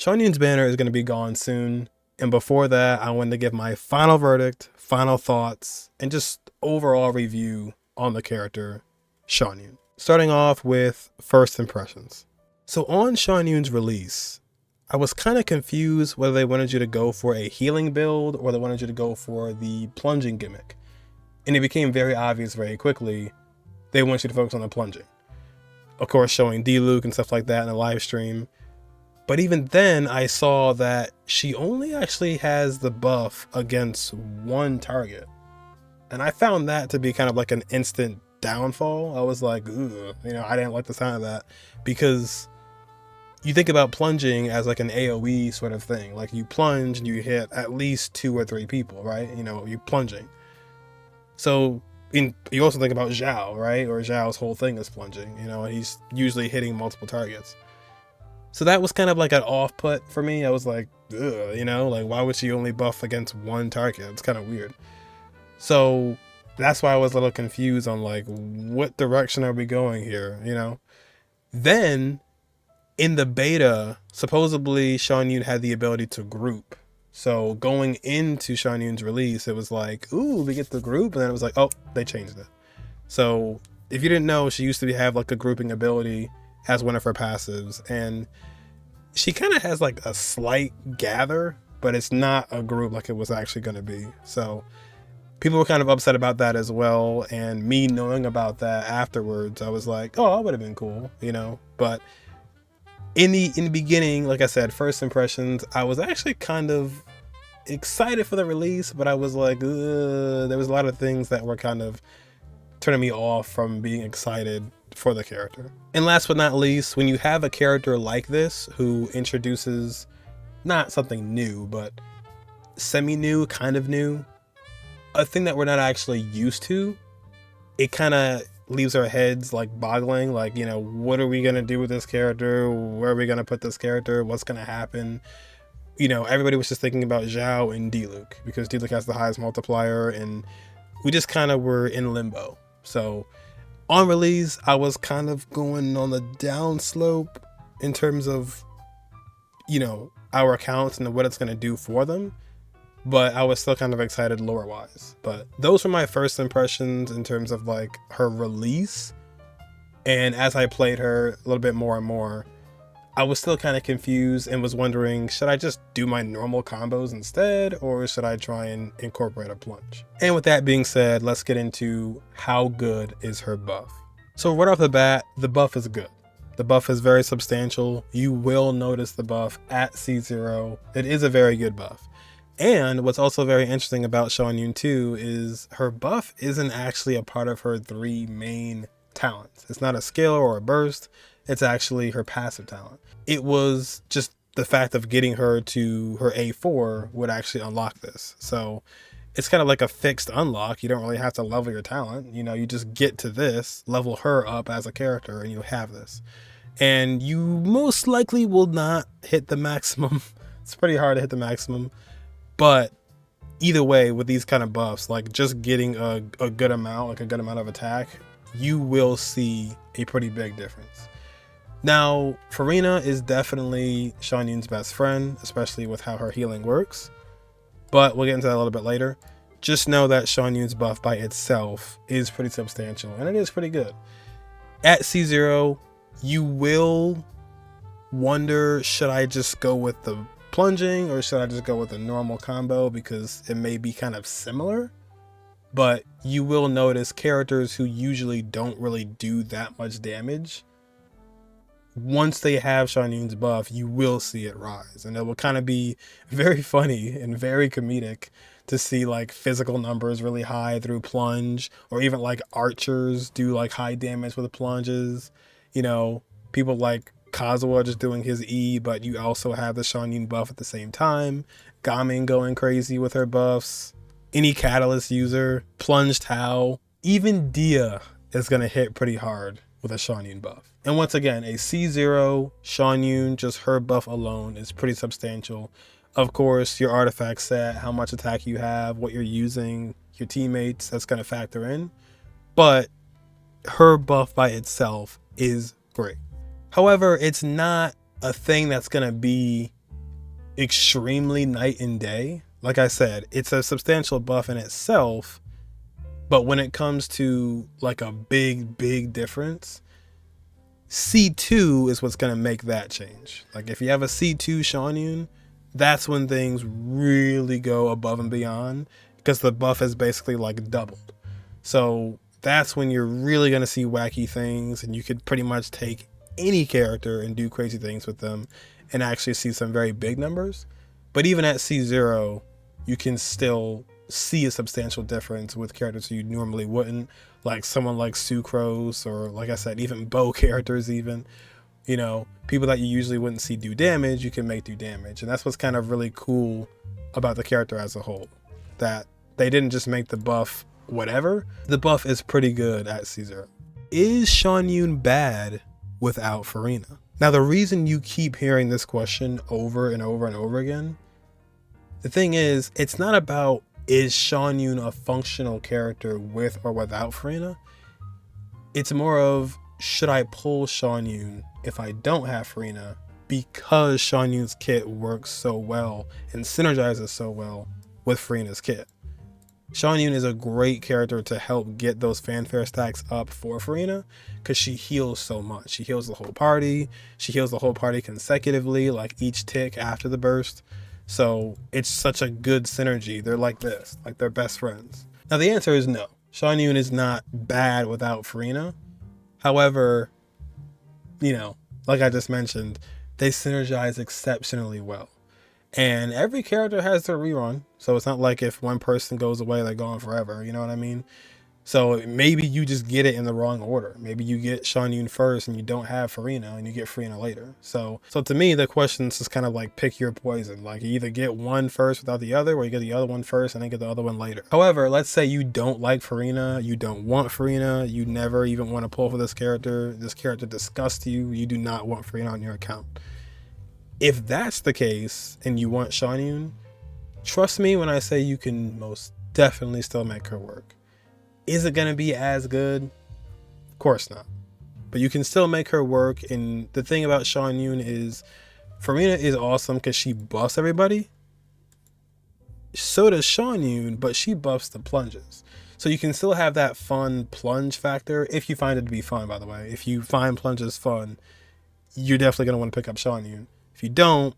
Xianyun's banner is going to be gone soon. And before that, I wanted to give my final verdict, final thoughts, and just overall review on the character Xianyun. Starting off with first impressions. So on Xianyun's release, I was kind of confused whether they wanted you to go for a healing build or they wanted you to go for the plunging gimmick. And it became very obvious very quickly they want you to focus on the plunging. Of course, showing D-Luke and stuff like that in the live stream. But even then, I saw that she only actually has the buff against one target. And I found that to be kind of like an instant downfall. I was like, ooh, I didn't like the sound of that, because you think about plunging as like an AoE sort of thing. Like you plunge and you hit at least 2 or 3 people, right? You're plunging. So you also think about Xiao, right? Or Xiao's whole thing is plunging, he's usually hitting multiple targets. So that was kind of like an off put for me. I was like, ugh, like why would she only buff against one target? It's kind of weird. So that's why I was a little confused on like, what direction are we going here? Then in the beta, supposedly Xianyun had the ability to group. So going into Xianyun's release, it was like, ooh, we get the group. And then it was like, oh, they changed it. So if you didn't know, she used to have like a grouping ability as one of her passives. And she kind of has like a slight gather, but it's not a group like it was actually going to be. So people were kind of upset about that as well. And me knowing about that afterwards, I was like, oh, that would have been cool, But in the beginning, like I said, first impressions, I was actually kind of excited for the release, but I was like, there was a lot of things that were kind of turning me off from being excited for the character. And last but not least, when you have a character like this who introduces not something new, but semi-new, kind of new, a thing that we're not actually used to, it kind of leaves our heads like boggling, like, what are we going to do with this character? Where are we going to put this character? What's going to happen? Everybody was just thinking about Xiao and D-Luke, because D-Luke has the highest multiplier, and we just kind of were in limbo. So on release, I was kind of going on the down slope in terms of, our accounts and what it's going to do for them. But I was still kind of excited lore wise. But those were my first impressions in terms of like her release. And as I played her a little bit more and more, I was still kind of confused and was wondering, should I just do my normal combos instead, or should I try and incorporate a plunge? And with that being said, let's get into how good is her buff. So right off the bat, the buff is good. The buff is very substantial. You will notice the buff at C0. It is a very good buff. And what's also very interesting about Xianyun too is her buff isn't actually a part of her 3 main talents. It's not a skill or a burst. It's actually her passive talent. It was just the fact of getting her to her A4 would actually unlock this. So it's kind of like a fixed unlock. You don't really have to level your talent. You just get to this, level her up as a character, and you have this. And you most likely will not hit the maximum. It's pretty hard to hit the maximum. But either way, with these kind of buffs, like just getting a good amount, like a good amount of attack, you will see a pretty big difference. Now, Furina is definitely Xianyun's best friend, especially with how her healing works. But we'll get into that a little bit later. Just know that Xianyun's buff by itself is pretty substantial, and it is pretty good. At C0, you will wonder, should I just go with the plunging or should I just go with a normal combo, because it may be kind of similar? But you will notice characters who usually don't really do that much damage, once they have Xianyun's buff, you will see it rise, and it will kind of be very funny and very comedic to see like physical numbers really high through plunge, or even like archers do like high damage with plunges. People like Kazuha just doing his E, but you also have the Xianyun buff at the same time. Gamin going crazy with her buffs. Any catalyst user, plunge Tao, even Dia is gonna hit pretty hard with a Xianyun buff. And once again, a C0 Xianyun, just her buff alone is pretty substantial. Of course, your artifact set, how much attack you have, what you're using, your teammates, that's going to factor in. But her buff by itself is great. However, it's not a thing that's going to be extremely night and day. Like I said, it's a substantial buff in itself, but when it comes to like a big difference, C2 is what's going to make that change. Like if you have a C2 Xianyun, that's when things really go above and beyond, because the buff is basically like doubled. So that's when you're really going to see wacky things, and you could pretty much take any character and do crazy things with them and actually see some very big numbers. But even at C0, you can still see a substantial difference with characters you normally wouldn't, like someone like Sucrose, or like I said, even bow characters, even, you know, people that you usually wouldn't see do damage, you can make do damage. And that's what's kind of really cool about the character as a whole, that they didn't just make the buff whatever. The buff is pretty good at C0. Is Xianyun bad without Furina? Now, the reason you keep hearing this question over and over and over again, the thing is, it's not about is Xianyun a functional character with or without Furina? It's more of, should I pull Xianyun if I don't have Furina, because Xianyun's kit works so well and synergizes so well with Furina's kit. Xianyun is a great character to help get those fanfare stacks up for Furina, because she heals so much. She heals the whole party. She heals the whole party consecutively, like each tick after the burst. So it's such a good synergy. They're like this, like they're best friends. Now the answer is no. Xianyun is not bad without Furina. However, you know, like I just mentioned, they synergize exceptionally well. And every character has their rerun. So it's not like if one person goes away, they're gone forever. You know what I mean? So maybe you just get it in the wrong order. Maybe you get Xianyun first and you don't have Furina, and you get Furina later. So to me, the question is just kind of like pick your poison. Like you either get one first without the other, or you get the other one first and then get the other one later. However, let's say you don't like Furina, you don't want Furina, you never even want to pull for this character disgusts you, you do not want Furina on your account. If that's the case and you want Xianyun, trust me when I say you can most definitely still make her work. Is it going to be as good? Of course not. But you can still make her work. And the thing about Xianyun is, Furina is awesome because she buffs everybody. So does Xianyun, but she buffs the plunges. So you can still have that fun plunge factor, if you find it to be fun, by the way. If you find plunges fun, you're definitely going to want to pick up Xianyun. If you don't,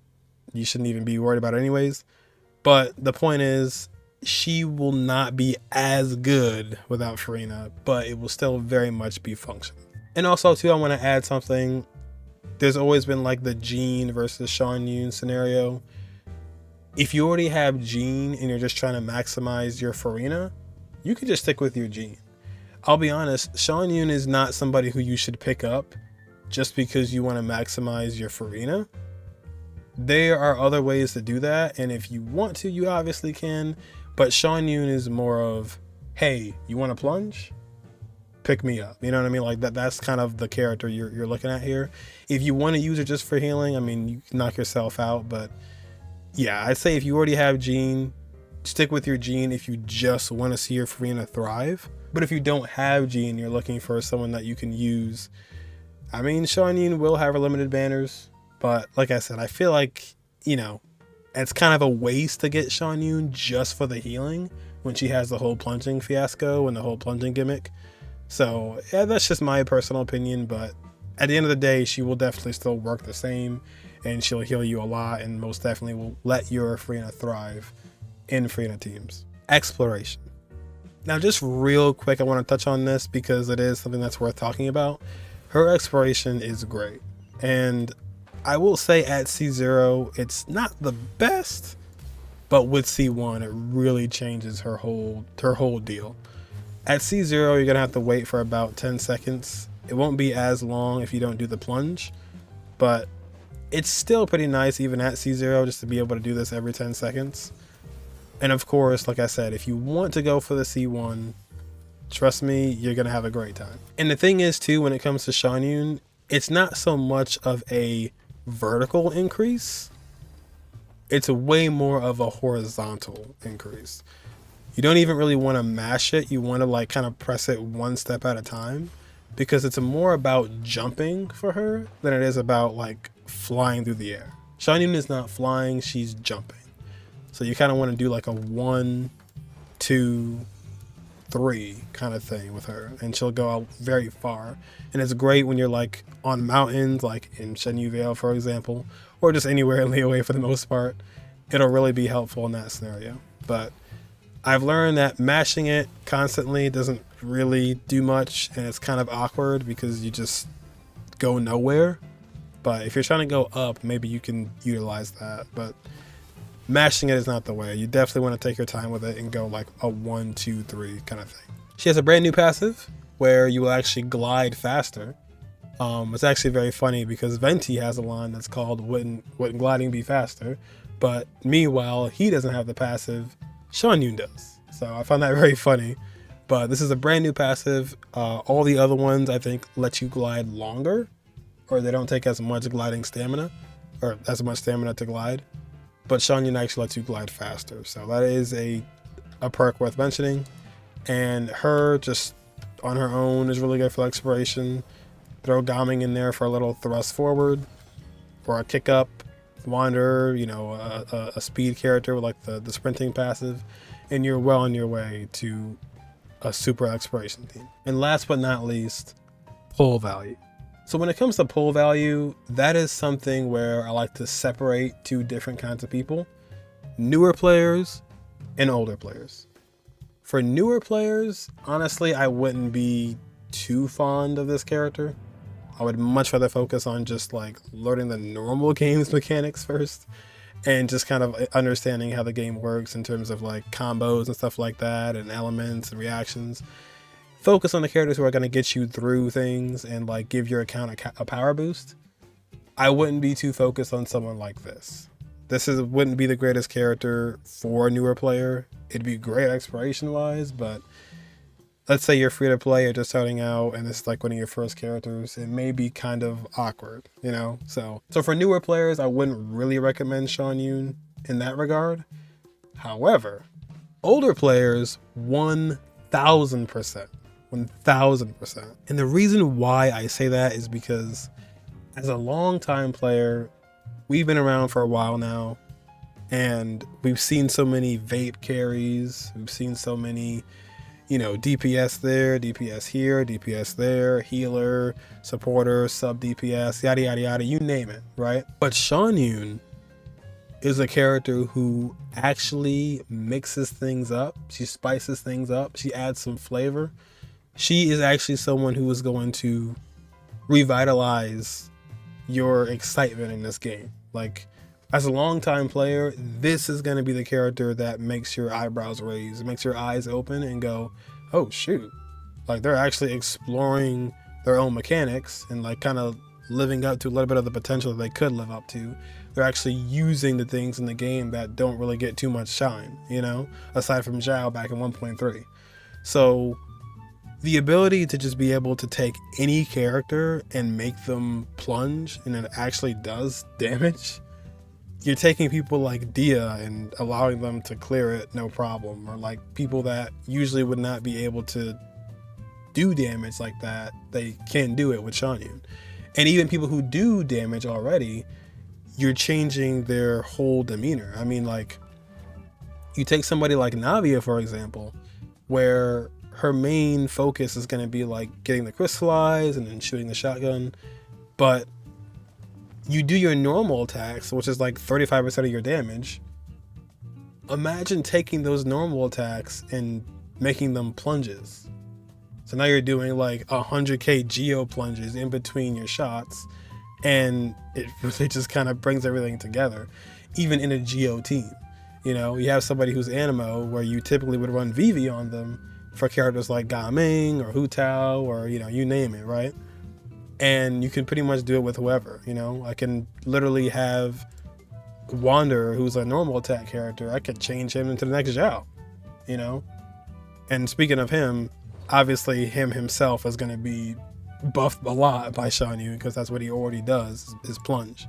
you shouldn't even be worried about it anyways. But the point is, she will not be as good without Furina, but it will still very much be functional. And also too, I want to add something. There's always been like the Jean versus Xianyun scenario. If you already have Jean and you're just trying to maximize your Furina, you can just stick with your Jean. I'll be honest, Xianyun is not somebody who you should pick up just because you want to maximize your Furina. There are other ways to do that, and if you want to, you obviously can. But Xianyun is more of, hey, you want to plunge? Pick me up. You know what I mean? Like that's kind of the character you're looking at here. If you want to use it just for healing, I mean, you can knock yourself out. But yeah, I'd say if you already have Jean, stick with your Jean if you just want to see your Furina thrive. But if you don't have Jean, you're looking for someone that you can use. I mean, Xianyun will have her limited banners. But like I said, I feel like, you know, it's kind of a waste to get Xianyun just for the healing when she has the whole plunging fiasco and the whole plunging gimmick. So yeah, that's just my personal opinion, but at the end of the day, she will definitely still work the same, and she'll heal you a lot, and most definitely will let your Furina thrive in Furina teams. Exploration. Now just real quick, I want to touch on this because it is something that's worth talking about. Her exploration is great, and I will say at C0, it's not the best, but with C1, it really changes her whole deal. At C0, you're gonna have to wait for about 10 seconds. It won't be as long if you don't do the plunge, but it's still pretty nice even at C0 just to be able to do this every 10 seconds. And of course, like I said, if you want to go for the C1, trust me, you're gonna have a great time. And the thing is too, when it comes to Xianyun, it's not so much of a vertical increase, it's a way more of a horizontal increase. You don't even really want to mash it, you want to like kind of press it one step at a time, because it's more about jumping for her than it is about like flying through the air. Xianyun is not flying, she's jumping. So you kind of want to do like a 1, 2, 3 kind of thing with her, and she'll go out very far. And it's great when you're like on mountains, like in Shenyu Vale, for example, or just anywhere in Liyue for the most part. It'll really be helpful in that scenario. But I've learned that mashing it constantly doesn't really do much, and it's kind of awkward because you just go nowhere. But if you're trying to go up, maybe you can utilize that. But mashing it is not the way. You definitely want to take your time with it and go like a 1, 2, 3 kind of thing. She has a brand new passive where you will actually glide faster. It's actually very funny because Venti has a line that's called Wouldn't Gliding Be Faster? But meanwhile, he doesn't have the passive, Xianyun does. So I found that very funny. But this is a brand new passive. All the other ones, I think, let you glide longer, or they don't take as much gliding stamina, or as much stamina to glide. But Xianyun actually lets you glide faster. So that is a perk worth mentioning. And her just on her own is really good for exploration. Throw Gaming in there for a little thrust forward or a kick up. Wander, you know, a speed character with like the sprinting passive, and you're well on your way to a super exploration team. And last but not least, pull value. So when it comes to pull value, that is something where I like to separate two different kinds of people: newer players and older players. For newer players, honestly, I wouldn't be too fond of this character. I would much rather focus on just like learning the normal game's mechanics first, and just kind of understanding how the game works in terms of like combos and stuff like that, and elements and reactions. Focus on the characters who are going to get you through things and like give your account a power boost. I wouldn't be too focused on someone like this. Wouldn't be the greatest character for a newer player. It'd be great exploration wise, but let's say you're free to play or just starting out and this is like one of your first characters, it may be kind of awkward, you know? So for newer players, I wouldn't really recommend Xianyun in that regard. However, older players, 1000%. 1000%. And the reason why I say that is because as a long-time player, we've been around for a while now, and we've seen so many vape carries, we've seen so many, you know, DPS there, DPS here, DPS there, healer, supporter, sub DPS, yada yada yada, you name it, right? But Xianyun is a character who actually mixes things up. She spices things up. She adds some flavor. She is actually someone who is going to revitalize your excitement in this game. Like, as a longtime player, this is going to be the character that makes your eyebrows raise, makes your eyes open and go, oh shoot, like they're actually exploring their own mechanics and like kind of living up to a little bit of the potential that they could live up to. They're actually using the things in the game that don't really get too much shine, you know, aside from Zhao back in 1.3. So the ability to just be able to take any character and make them plunge and it actually does damage. You're taking people like Dia and allowing them to clear it no problem, or like people that usually would not be able to do damage like that, they can do it with Xianyun. And even people who do damage already, you're changing their whole demeanor. I mean, like, you take somebody like Navia, for example, where her main focus is going to be like getting the crystallize and then shooting the shotgun, but you do your normal attacks, which is like 35% of your damage. Imagine taking those normal attacks and making them plunges. So now you're doing like 100k geo plunges in between your shots, and it really just kind of brings everything together, even in a geo team. You know, you have somebody who's Animo, where you typically would run Vivi on them for characters like Gaming or Hu Tao, or, you know, you name it, right? And you can pretty much do it with whoever, you know? I can literally have Wander, who's a normal attack character, I could change him into the next Zhao, you know? And speaking of him, obviously him himself is going to be buffed a lot by Xianyun, because that's what he already does, is plunge.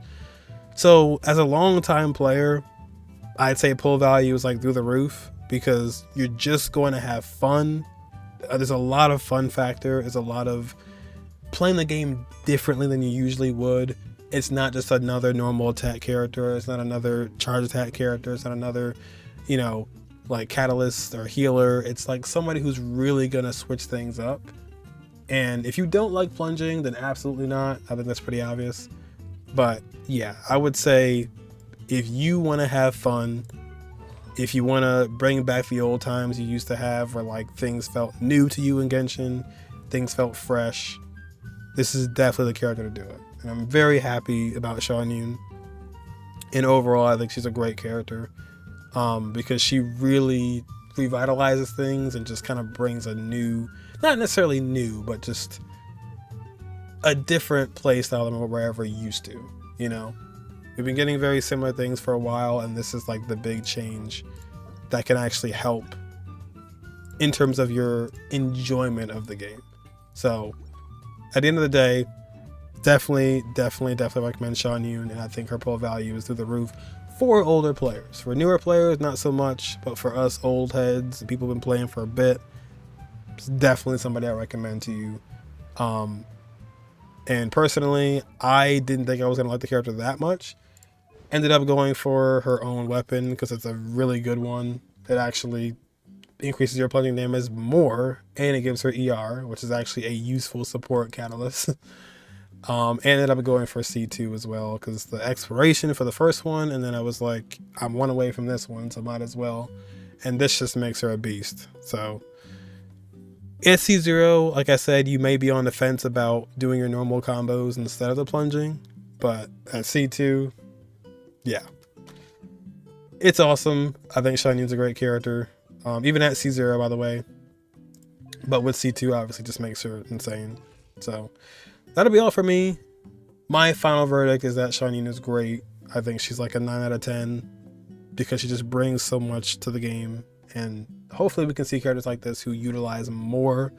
So as a long time player, I'd say pull value is like through the roof, because you're just going to have fun. There's a lot of fun factor. There's a lot of playing the game differently than you usually would. It's not just another normal attack character. It's not another charge attack character. It's not another, you know, like catalyst or healer. It's like somebody who's really gonna switch things up. And if you don't like plunging, then absolutely not. I think that's pretty obvious. But yeah, I would say if you want to have fun, if you want to bring back the old times you used to have where like things felt new to you in Genshin, things felt fresh, this is definitely the character to do it. And I'm very happy about Xianyun. And overall, I think she's a great character because she really revitalizes things and just kind of brings a new, not necessarily new, but just a different play style than what we're ever used to, you know? We've been getting very similar things for a while, and this is like the big change that can actually help in terms of your enjoyment of the game. So at the end of the day, definitely recommend Xianyun, and I think her pull value is through the roof for older players. For newer players, not so much, but for us old heads, people who've been playing for a bit, it's definitely somebody I recommend to you. And personally, I didn't think I was going to like the character that much. Ended up going for her own weapon because it's a really good one. It actually increases your plunging damage more, and it gives her ER, which is actually a useful support catalyst. Ended up going for C2 as well because the exploration for the first one, and then I was like, I'm one away from this one, so might as well. And this just makes her a beast. So at C0, like I said, you may be on the fence about doing your normal combos instead of the plunging, but at C2, yeah, it's awesome. I think Xianyun's a great character, even at C0, by the way. But with C2, obviously, just makes her insane. So that'll be all for me. My final verdict is that Xianyun is great. I think she's like a 9 out of 10 because she just brings so much to the game. And hopefully we can see characters like this who utilize more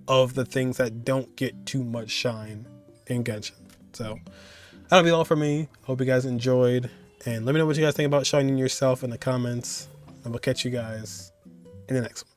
of the things that don't get too much shine in Genshin. So that'll be all for me. Hope you guys enjoyed. And let me know what you guys think about Xianyun yourself in the comments. And we'll catch you guys in the next one.